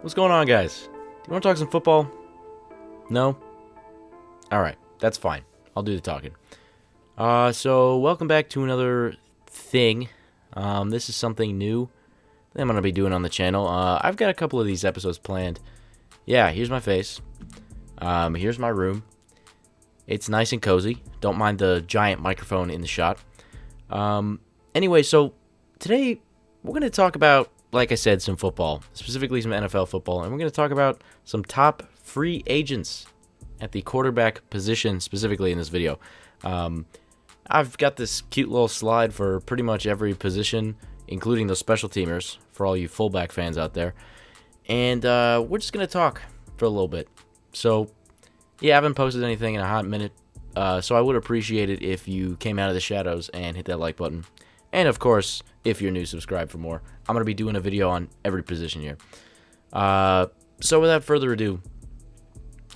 What's going on, guys? Do you want to talk some football? No? Alright, that's fine. I'll do the talking. So welcome back to another thing. This is something new that I'm going to be doing on the channel. I've got a couple of these episodes planned. Yeah, here's my face. Here's my room. It's nice and cozy. Don't mind the giant microphone in the shot. Anyway, so today we're going to talk about, like I said, some football, specifically some NFL football, and we're going to talk about some top free agents at the quarterback position, specifically in this video. I've got this cute little slide for pretty much every position, including those special teamers, for all you fullback fans out there. And we're just going to talk for a little bit. So, yeah, I haven't posted anything in a hot minute, so I would appreciate it if you came out of the shadows and hit that like button. And, of course, if you're new, subscribe for more. I'm going to be doing a video on every position here. So, without further ado,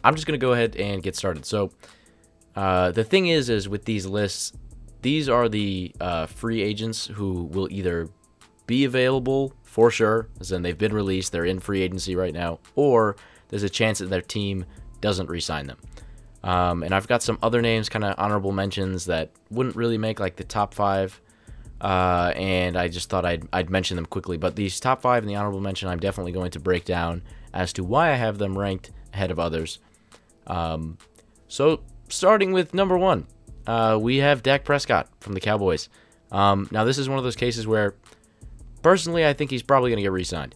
I'm just going to go ahead and get started. So, the thing is with these lists, these are the free agents who will either be available for sure, as in they've been released, they're in free agency right now, or there's a chance that their team doesn't re-sign them. And I've got some other names, kind of honorable mentions that wouldn't really make like the top 5, and I just thought I'd mention them quickly. But these top 5 and the honorable mention, I'm definitely going to break down as to why I have them ranked ahead of others. So starting with number 1, we have Dak Prescott from the Cowboys. Now this is one of those cases where, personally, I think he's probably going to get re-signed.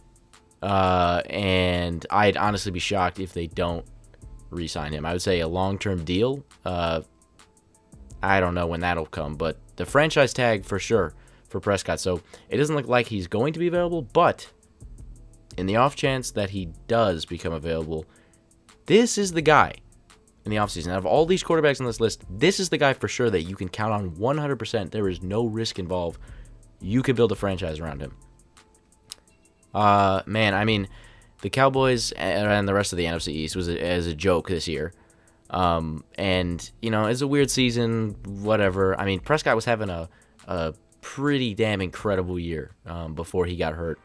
And I'd honestly be shocked if they don't re-sign him. I would say a long-term deal. I don't know when that'll come, but the franchise tag for sure for Prescott. So it doesn't look like he's going to be available, but in the off chance that he does become available, this is the guy in the offseason. Out of all these quarterbacks on this list, this is the guy for sure that you can count on 100%. There is no risk involved. You can build a franchise around him. Man, I mean, the Cowboys and the rest of the NFC East was as a joke this year. And, you know, it's a weird season, whatever. I mean, Prescott was having a pretty damn incredible year before he got hurt.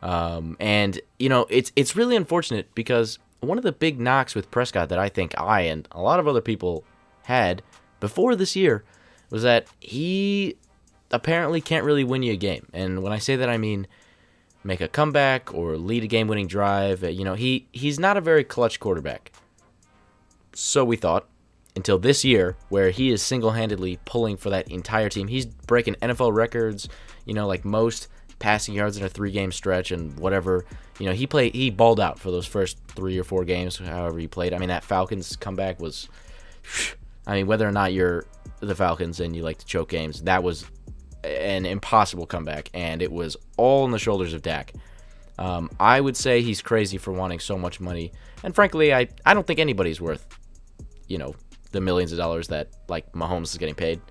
And, you know, it's really unfortunate because one of the big knocks with Prescott that I think I and a lot of other people had before this year was that he apparently can't really win you a game. And when I say that, I mean make a comeback or lead a game-winning drive. You know, he's not a very clutch quarterback. So we thought, until this year, where he is single-handedly pulling for that entire team. He's breaking NFL records, you know, like most passing yards in a 3-game stretch and whatever. You know, he balled out for those first 3 or 4 games, however he played. I mean, that Falcons comeback was, I mean, whether or not you're the Falcons and you like to choke games, that was an impossible comeback, and it was all on the shoulders of Dak. I would say he's crazy for wanting so much money, and frankly, I don't think anybody's worth, you know, the millions of dollars that, like, Mahomes is getting paid.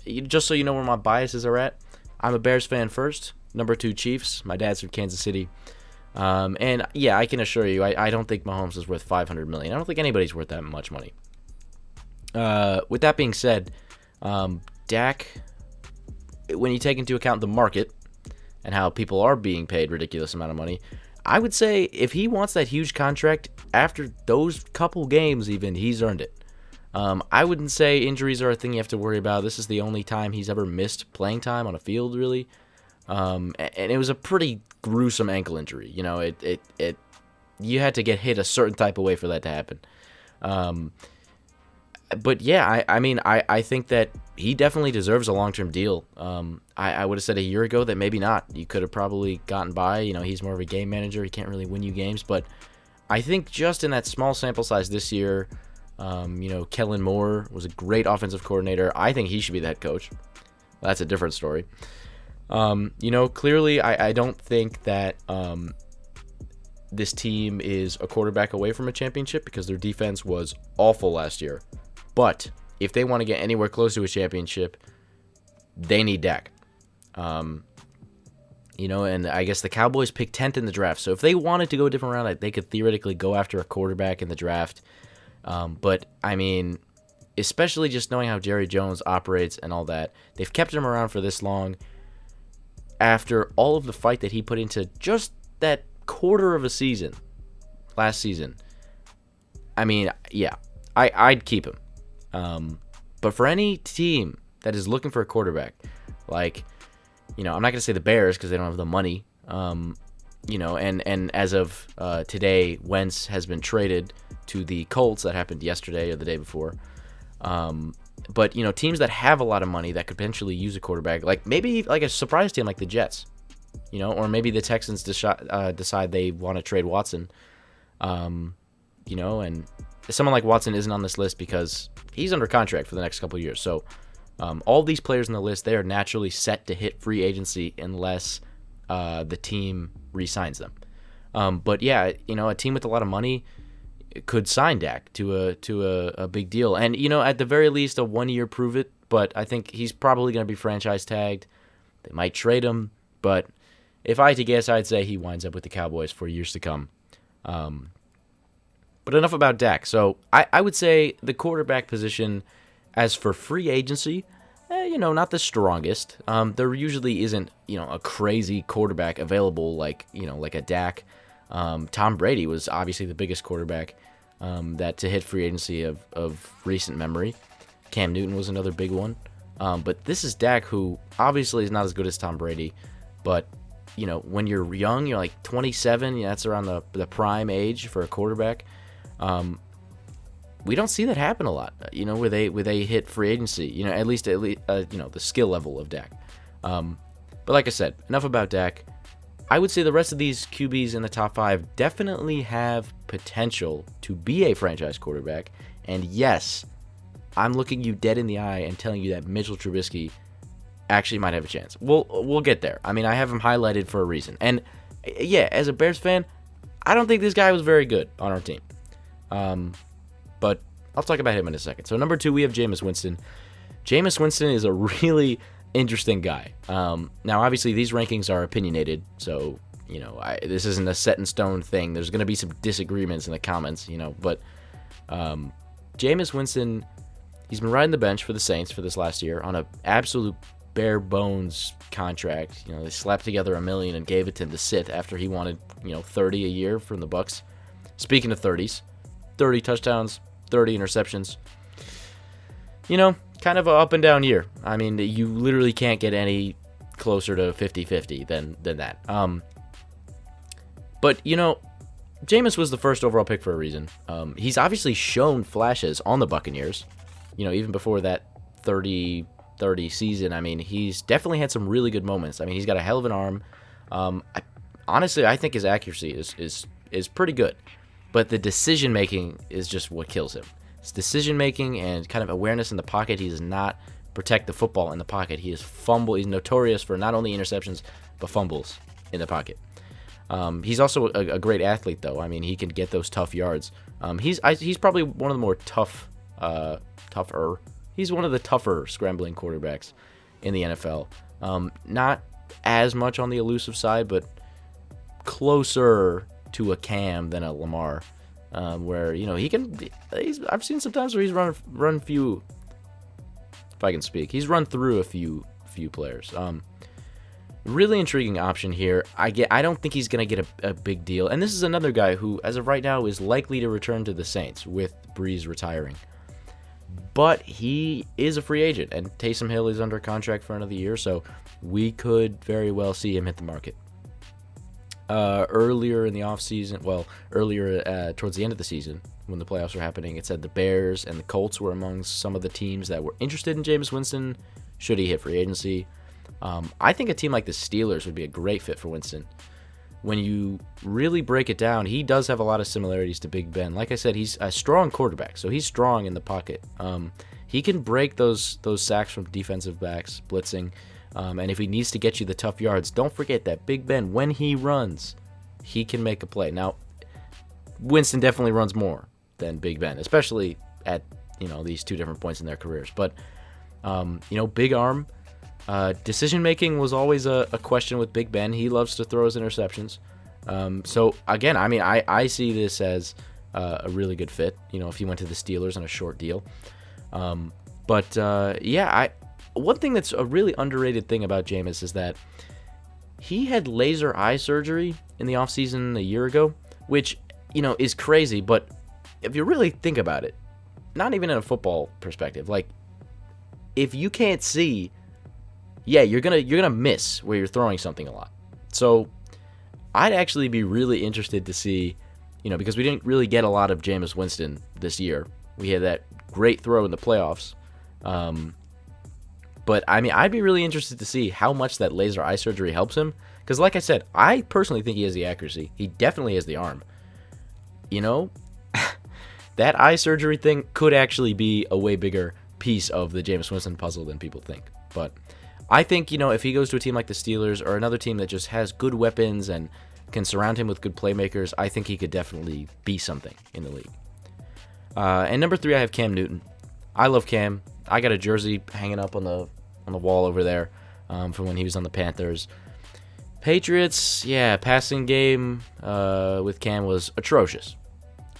Just so you know where my biases are at, I'm a Bears fan first, number 2 Chiefs, my dad's from Kansas City, and yeah, I can assure you, I don't think Mahomes is worth $500 million. I don't think anybody's worth that much money. With that being said, Dak, when you take into account the market and how people are being paid ridiculous amount of money, I would say if he wants that huge contract, after those couple games even, he's earned it. I wouldn't say injuries are a thing you have to worry about. This is the only time he's ever missed playing time on a field, really. And it was a pretty gruesome ankle injury. You know, you had to get hit a certain type of way for that to happen. But yeah, I mean, I think that he definitely deserves a long-term deal. I would have said a year ago that maybe not. You could have probably gotten by. You know, he's more of a game manager. He can't really win you games. But I think just in that small sample size this year, you know, Kellen Moore was a great offensive coordinator. I think he should be the head coach. That's a different story. You know, clearly I don't think that this team is a quarterback away from a championship because their defense was awful last year. But if they want to get anywhere close to a championship, they need Dak. You know, and I guess the Cowboys picked 10th in the draft. So if they wanted to go a different route, they could theoretically go after a quarterback in the draft. But, I mean, especially just knowing how Jerry Jones operates and all that, they've kept him around for this long. After all of the fight that he put into just that quarter of a season last season, I mean, yeah, I'd keep him. But for any team that is looking for a quarterback, like, I'm not going to say the Bears because they don't have the money, and as of today, Wentz has been traded to the Colts. That happened yesterday or the day before. But, teams that have a lot of money that could potentially use a quarterback, like maybe like a surprise team like the Jets, or maybe the Texans decide they want to trade Watson, and someone like Watson isn't on this list because he's under contract for the next couple of years. So all these players on the list, they are naturally set to hit free agency unless the team re-signs them. But yeah, a team with a lot of money could sign Dak to a big deal. And, at the very least, a 1 year prove it. But I think he's probably going to be franchise tagged. They might trade him. But if I had to guess, I'd say he winds up with the Cowboys for years to come. But enough about Dak. So I would say the quarterback position, as for free agency, not the strongest. There usually isn't, a crazy quarterback available like a Dak. Tom Brady was obviously the biggest quarterback that to hit free agency of recent memory. Cam Newton was another big one. But this is Dak, who obviously is not as good as Tom Brady. But, when you're young, you're like 27, that's around the prime age for a quarterback. We don't see that happen a lot, where they hit free agency, at least the skill level of Dak. But like I said, enough about Dak. I would say the rest of these QBs in the top 5 definitely have potential to be a franchise quarterback. And yes, I'm looking you dead in the eye and telling you that Mitchell Trubisky actually might have a chance. We'll get there. I mean, I have him highlighted for a reason. And yeah, as a Bears fan, I don't think this guy was very good on our team. But I'll talk about him in a second. So number 2, we have Jameis Winston. Jameis Winston is a really interesting guy. Now, obviously, these rankings are opinionated, so, this isn't a set in stone thing. There's going to be some disagreements in the comments, but Jameis Winston, he's been riding the bench for the Saints for this last year on an absolute bare bones contract. They slapped together $1 million and gave it to him to sit after he wanted, 30 a year from the Bucs. Speaking of 30s, 30 touchdowns, 30 interceptions. Kind of an up and down year. I mean, you literally can't get any closer to 50-50 than that. But, Jameis was the first overall pick for a reason. He's obviously shown flashes on the Buccaneers. Even before that 30 season, I mean, he's definitely had some really good moments. I mean, he's got a hell of an arm. Honestly, I think his accuracy is pretty good. But the decision-making is just what kills him. It's decision-making and kind of awareness in the pocket. He does not protect the football in the pocket. He is fumble. He's notorious for not only interceptions, but fumbles in the pocket. He's also a great athlete, though. I mean, he can get those tough yards. He's probably one of the more tougher. He's one of the tougher scrambling quarterbacks in the NFL. Not as much on the elusive side, but closer to a Cam than a Lamar. Where he can. I've seen sometimes where he's run few. If I can speak, he's run through a few players. Really intriguing option here. I don't think he's gonna get a big deal. And this is another guy who, as of right now, is likely to return to the Saints with Breeze retiring. But he is a free agent, and Taysom Hill is under contract for another year, so we could very well see him hit the market. Earlier in the offseason, towards the end of the season, when the playoffs were happening, it said the Bears and the Colts were among some of the teams that were interested in Jameis Winston should he hit free agency. I think a team like the Steelers would be a great fit for Winston. When you really break it down, he does have a lot of similarities to Big Ben. Like I said, he's a strong quarterback, so he's strong in the pocket. He can break those sacks from defensive backs, blitzing. And if he needs to get you the tough yards, don't forget that Big Ben, when he runs, he can make a play. Now, Winston definitely runs more than Big Ben, especially at these two different points in their careers. But big arm. Decision-making was always a question with Big Ben. He loves to throw his interceptions. So, again, I mean, I see this as a really good fit, if he went to the Steelers on a short deal. One thing that's a really underrated thing about Jameis is that he had laser eye surgery in the offseason a year ago, which, is crazy, but if you really think about it, not even in a football perspective, like, if you can't see, yeah, you're gonna miss where you're throwing something a lot. So I'd actually be really interested to see, because we didn't really get a lot of Jameis Winston this year. We had that great throw in the playoffs. But, I'd be really interested to see how much that laser eye surgery helps him. Because, like I said, I personally think he has the accuracy. He definitely has the arm. That eye surgery thing could actually be a way bigger piece of the Jameis Winston puzzle than people think. But I think, if he goes to a team like the Steelers or another team that just has good weapons and can surround him with good playmakers, I think he could definitely be something in the league. And number 3, I have Cam Newton. I love Cam. I got a jersey hanging up on the wall over there from when he was on the Panthers. Patriots, yeah, passing game with Cam was atrocious.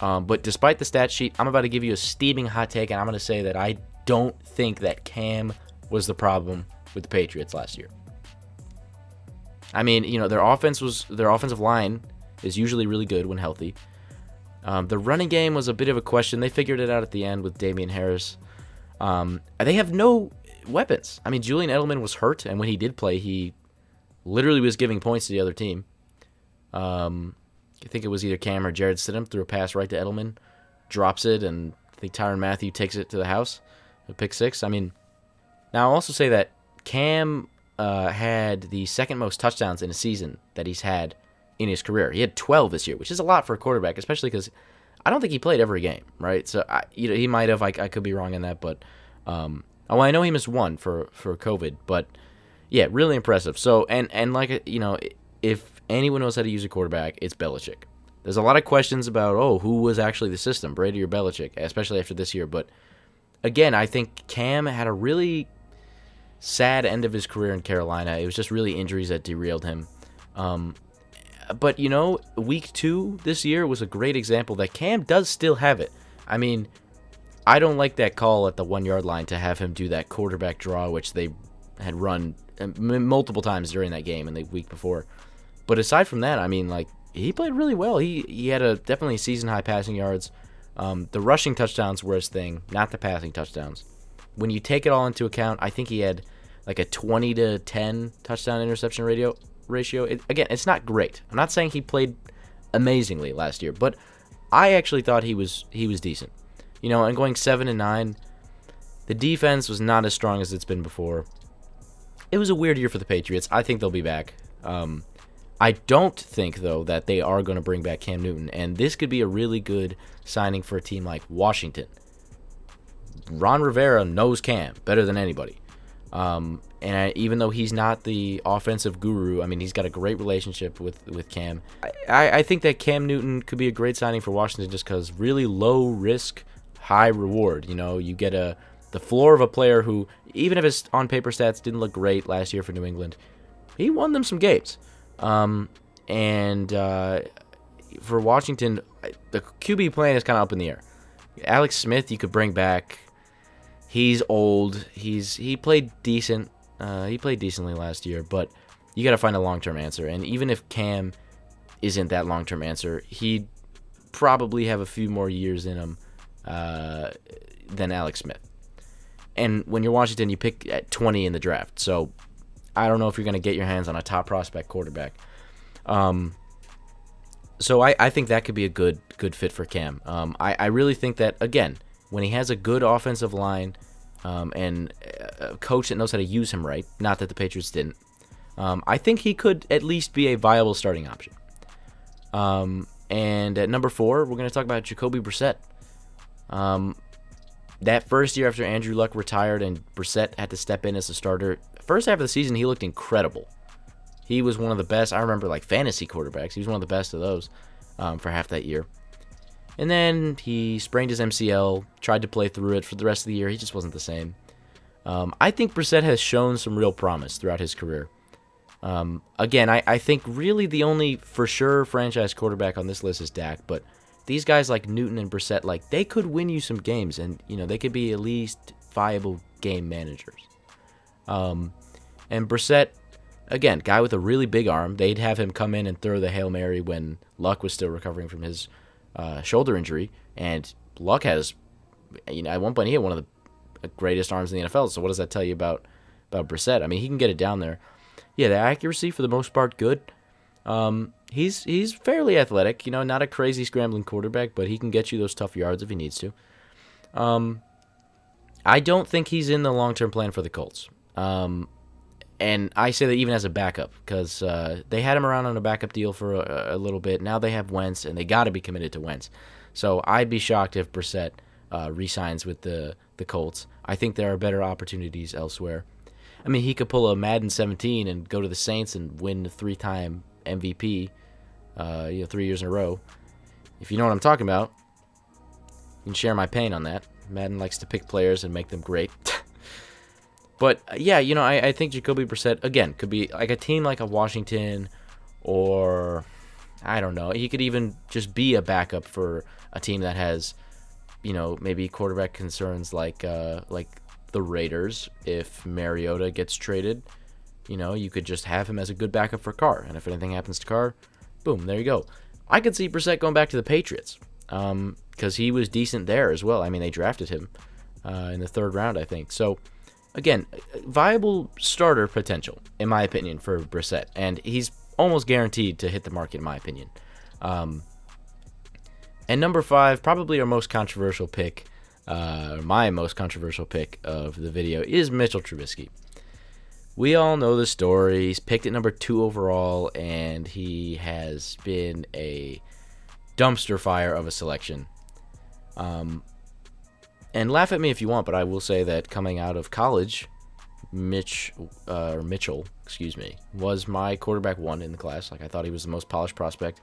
But despite the stat sheet, I'm about to give you a steaming hot take, and I'm going to say that I don't think that Cam was the problem with the Patriots last year. Their offensive line is usually really good when healthy. The running game was a bit of a question. They figured it out at the end with Damian Harris. They have no weapons. Julian Edelman was hurt, and when he did play, he literally was giving points to the other team. I think it was either Cam or Jared Stidham threw a pass right to Edelman, drops it, and I think Tyrann Mathieu takes it to the house, a pick 6. Now I'll also say that Cam had the second most touchdowns in a season that he's had in his career. He had 12 this year, which is a lot for a quarterback, especially because I don't think he played every game, right? So he might have. I could be wrong on that, but I know he missed one for COVID, but yeah, really impressive. So and like if anyone knows how to use a quarterback, it's Belichick. There's a lot of questions about who was actually the system, Brady or Belichick, especially after this year. But again, I think Cam had a really sad end of his career in Carolina. It was just really injuries that derailed him. But, week 2 this year was a great example that Cam does still have it. I don't like that call at the 1-yard line to have him do that quarterback draw, which they had run multiple times during that game and the week before. But aside from that, he played really well. He had definitely season-high passing yards. The rushing touchdowns were his thing, not the passing touchdowns. When you take it all into account, I think he had like a 20-10 touchdown interception ratio. Again, it's not great. I'm not saying he played amazingly last year, but I actually thought he was decent. And going 7-9, the defense was not as strong as it's been before. It was a weird year for the Patriots. I think they'll be back. I don't think, though, that they are going to bring back Cam Newton, and this could be a really good signing for a team like Washington. Ron Rivera knows Cam better than anybody. Even though he's not the offensive guru, he's got a great relationship with Cam. I think that Cam Newton could be a great signing for Washington just because really low risk, high reward. You get the floor of a player who, even if his on-paper stats didn't look great last year for New England, he won them some games. For Washington, the QB plan is kind of up in the air. Alex Smith, you could bring back. He's old. He played decent. He played decently last year, but you got to find a long-term answer. And even if Cam isn't that long-term answer, he'd probably have a few more years in him than Alex Smith. And when you're Washington, you pick at 20 in the draft. So I don't know if you're going to get your hands on a top prospect quarterback. So I think that could be a good fit for Cam. I really think that, again, when he has a good offensive line and a coach that knows how to use him right, not that the Patriots didn't, I think he could at least be a viable starting option. And at number 4, we're going to talk about Jacoby Brissett. That first year after Andrew Luck retired and Brissett had to step in as a starter, first half of the season he looked incredible. He was one of the best. I remember fantasy quarterbacks. He was one of the best of those for half that year. And then he sprained his MCL, tried to play through it for the rest of the year. He just wasn't the same. I think Brissett has shown some real promise throughout his career. Again, I think really the only for sure franchise quarterback on this list is Dak, but these guys like Newton and Brissett, they could win you some games, and they could be at least viable game managers. And Brissett, again, guy with a really big arm. They'd have him come in and throw the Hail Mary when Luck was still recovering from his shoulder injury, and Luck has, at one point he had one of the greatest arms in the NFL. So what does that tell you about Brissett? I mean, he can get it down there. Yeah, the accuracy for the most part good. He's fairly athletic, not a crazy scrambling quarterback, but he can get you those tough yards if he needs to. I don't think he's in the long-term plan for the Colts. And I say that even as a backup, because they had him around on a backup deal for a little bit. Now they have Wentz, and they got to be committed to Wentz. So I'd be shocked if Brissett re-signs with the Colts. I think there are better opportunities elsewhere. I mean, he could pull a Madden 17 and go to the Saints and win the 3-time MVP, 3 years in a row. If you know what I'm talking about, you can share my pain on that. Madden likes to pick players and make them great. But, yeah, I think Jacoby Brissett, again, could be like a team like a Washington, or, I don't know, he could even just be a backup for a team that has, maybe quarterback concerns like the Raiders. If Mariota gets traded, you could just have him as a good backup for Carr. And if anything happens to Carr, boom, there you go. I could see Brissett going back to the Patriots because he was decent there as well. I mean, they drafted him in the 3rd round, I think. So, again, viable starter potential, in my opinion, for Brissett. And he's almost guaranteed to hit the market, in my opinion. And number 5, probably our most controversial pick, my most controversial pick of the video, is Mitchell Trubisky. We all know the story. He's picked at number 2 overall, and he has been a dumpster fire of a selection. And laugh at me if you want, but I will say that coming out of college, Mitchell, was my quarterback 1 in the class. Like, I thought he was the most polished prospect.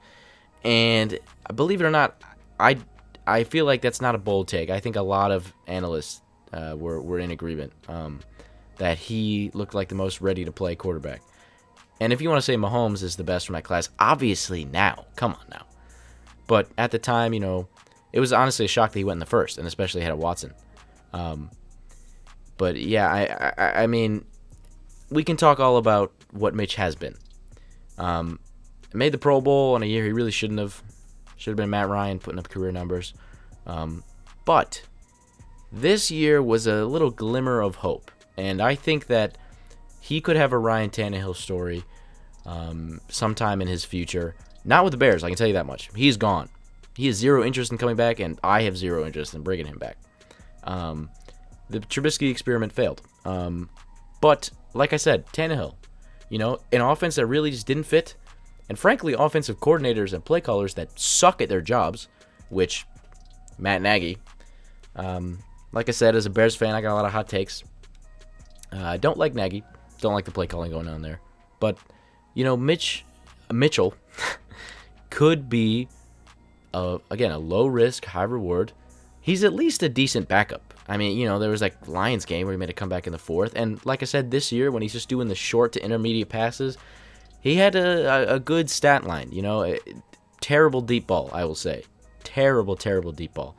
And believe it or not, I feel like that's not a bold take. I think a lot of analysts were in agreement that he looked like the most ready-to-play quarterback. And if you want to say Mahomes is the best from that class, obviously now. Come on now. But at the time, it was honestly a shock that he went in the 1st, and especially ahead of Watson. But, yeah, I mean, we can talk all about what Mitch has been. Made the Pro Bowl in a year he really shouldn't have. Should have been Matt Ryan putting up career numbers. But this year was a little glimmer of hope. And I think that he could have a Ryan Tannehill story sometime in his future. Not with the Bears, I can tell you that much. He's gone. He has zero interest in coming back, and I have zero interest in bringing him back. The Trubisky experiment failed. But, like I said, Tannehill, an offense that really just didn't fit. And frankly, offensive coordinators and play callers that suck at their jobs, which, Matt Nagy. Like I said, as a Bears fan, I got a lot of hot takes. I don't like Nagy. Don't like the play calling going on there. But, Mitchell could be, again, a low-risk, high-reward. He's at least a decent backup. I mean, there was like Lions game where he made a comeback in the 4th. And like I said, this year, when he's just doing the short to intermediate passes, he had a good stat line. Terrible deep ball, I will say. Terrible, terrible deep ball.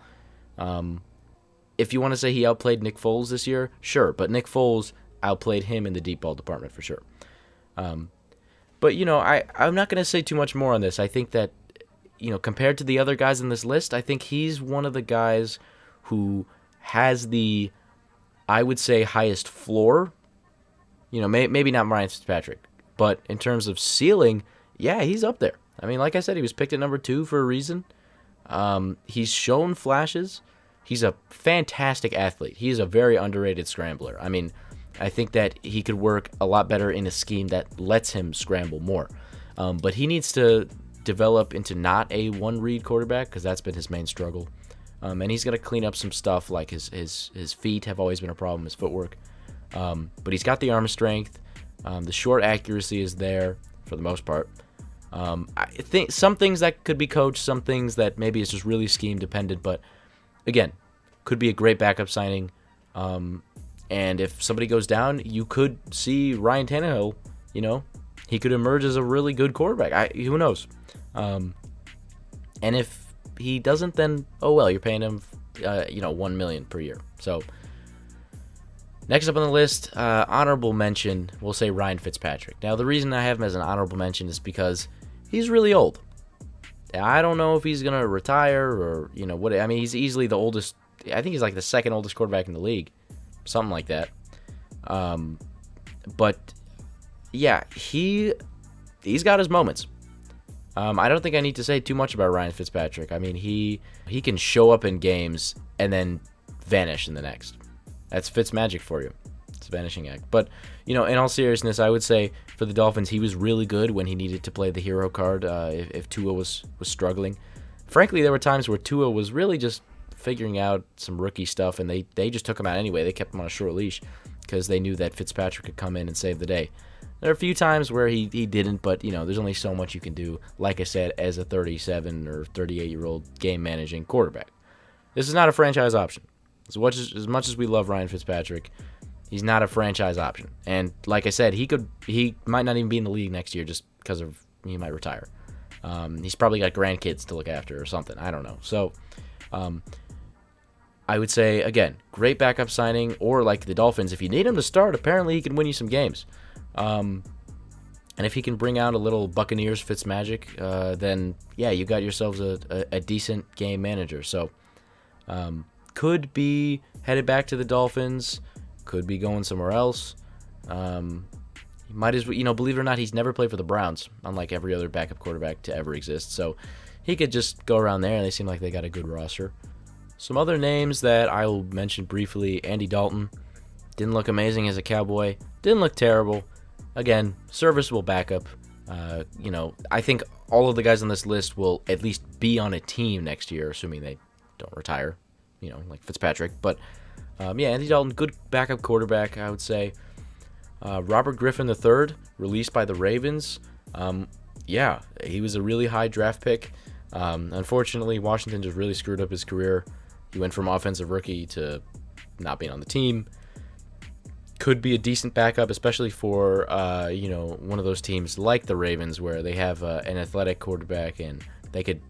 If you want to say he outplayed Nick Foles this year, sure. But Nick Foles outplayed him in the deep ball department for sure. But, I'm not going to say too much more on this. I think that, compared to the other guys in this list, I think he's one of the guys who has the, I would say, highest floor. Maybe not Ryan Fitzpatrick. But in terms of ceiling, yeah, he's up there. I mean, like I said, he was picked at number 2 for a reason. He's shown flashes. He's a fantastic athlete. He is a very underrated scrambler. I mean, I think that he could work a lot better in a scheme that lets him scramble more. But he needs to develop into not a one-read quarterback because that's been his main struggle. And he's going to clean up some stuff like his feet have always been a problem, his footwork. But he's got the arm strength. The short accuracy is there for the most part. I think some things that could be coached, some things that maybe is just really scheme dependent. But again, could be a great backup signing. And if somebody goes down, you could see Ryan Tannehill. He could emerge as a really good quarterback. Who knows? And if he doesn't, then oh well, you're paying him, $1 million per year. So Next up on the list, honorable mention, we'll say Ryan Fitzpatrick. Now, the reason I have him as an honorable mention is because he's really old. I don't know if he's going to retire or, what. I mean, he's easily the oldest. I think he's like the second oldest quarterback in the league. Something like that. But, yeah, he's got his moments. I don't think I need to say too much about Ryan Fitzpatrick. I mean, he can show up in games and then vanish in the next. That's Fitzmagic for you. It's a vanishing act. But, in all seriousness, I would say for the Dolphins, he was really good when he needed to play the hero card if Tua was struggling. Frankly, there were times where Tua was really just figuring out some rookie stuff, and they just took him out anyway. They kept him on a short leash because they knew that Fitzpatrick could come in and save the day. There are a few times where he didn't, but, there's only so much you can do, like I said, as a 37 or 38-year-old game-managing quarterback. This is not a franchise option. As much as we love Ryan Fitzpatrick, he's not a franchise option. And like I said, he might not even be in the league next year just because of he might retire. He's probably got grandkids to look after or something. I don't know. So I would say, again, great backup signing, or like the Dolphins, if you need him to start, apparently he can win you some games. And if he can bring out a little Buccaneers Fitzmagic, then, yeah, you got yourselves a decent game manager. So could be headed back to the Dolphins, could be going somewhere else. Might as well, believe it or not, he's never played for the Browns, unlike every other backup quarterback to ever exist. So he could just go around there, and they seem like they got a good roster. Some other names that I will mention briefly: Andy Dalton. Didn't look amazing as a Cowboy. Didn't look terrible. Again, serviceable backup. I think all of the guys on this list will at least be on a team next year, assuming they don't retire, like Fitzpatrick. But, Andy Dalton, good backup quarterback, I would say. Robert Griffin III, released by the Ravens. He was a really high draft pick. Unfortunately, Washington just really screwed up his career. He went from offensive rookie to not being on the team. Could be a decent backup, especially for, one of those teams like the Ravens where they have an athletic quarterback and they could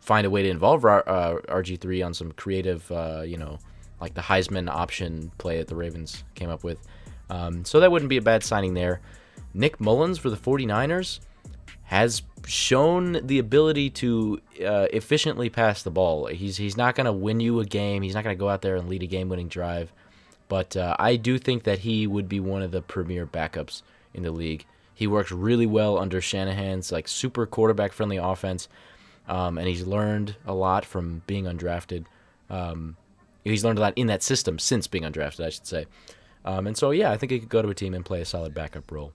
find a way to involve RG3 on some creative, like the Heisman option play that the Ravens came up with. So that wouldn't be a bad signing there. Nick Mullins for the 49ers has shown the ability to efficiently pass the ball. He's not going to win you a game. He's not going to go out there and lead a game-winning drive. But I do think that he would be one of the premier backups in the league. He works really well under Shanahan's super quarterback-friendly offense, and he's learned a lot from being undrafted. He's learned a lot in that system since being undrafted, I should say. And so, I think he could go to a team and play a solid backup role.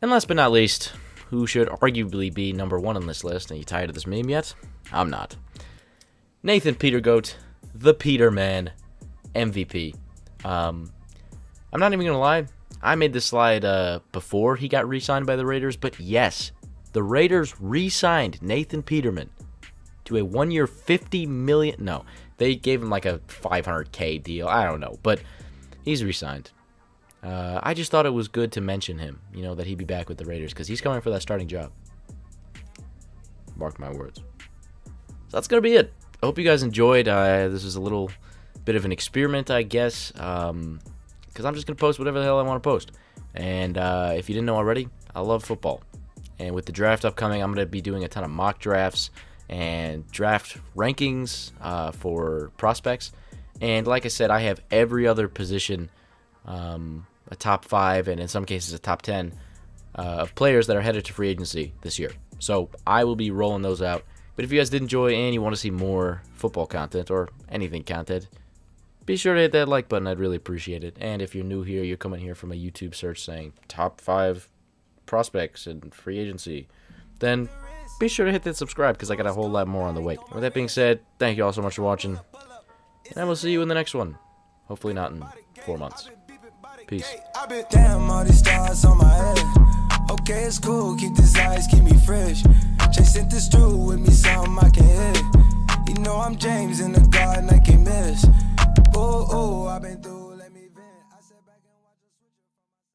And last but not least, who should arguably be number one on this list? Are you tired of this meme yet? I'm not. Nathan Petergoat, the Peterman, MVP. I'm not even going to lie. I made this slide before he got re-signed by the Raiders, but yes, the Raiders re-signed Nathan Peterman to a 1-year $50 million. No, they gave him like a $500K deal. I don't know, but he's re-signed. I just thought it was good to mention him, that he'd be back with the Raiders because he's coming for that starting job. Mark my words. So that's going to be it. I hope you guys enjoyed. This is a little bit of an experiment, I guess, because I'm just going to post whatever the hell I want to post. And if you didn't know already, I love football. And with the draft upcoming, I'm going to be doing a ton of mock drafts and draft rankings for prospects. And like I said, I have every other position, a top 5, and in some cases a top 10 of players that are headed to free agency this year. So I will be rolling those out. But if you guys did enjoy and you want to see more football content or anything content, be sure to hit that like button. I'd really appreciate it. And if you're new here, you're coming here from a YouTube search saying top 5 prospects in free agency, then be sure to hit that subscribe because I got a whole lot more on the way. And with that being said, thank you all so much for watching. And I will see you in the next one. Hopefully not in 4 months. Peace. Damn, all these stars on my head. Okay, it's cool. Keep these eyes, keep me fresh. Chasing this truth.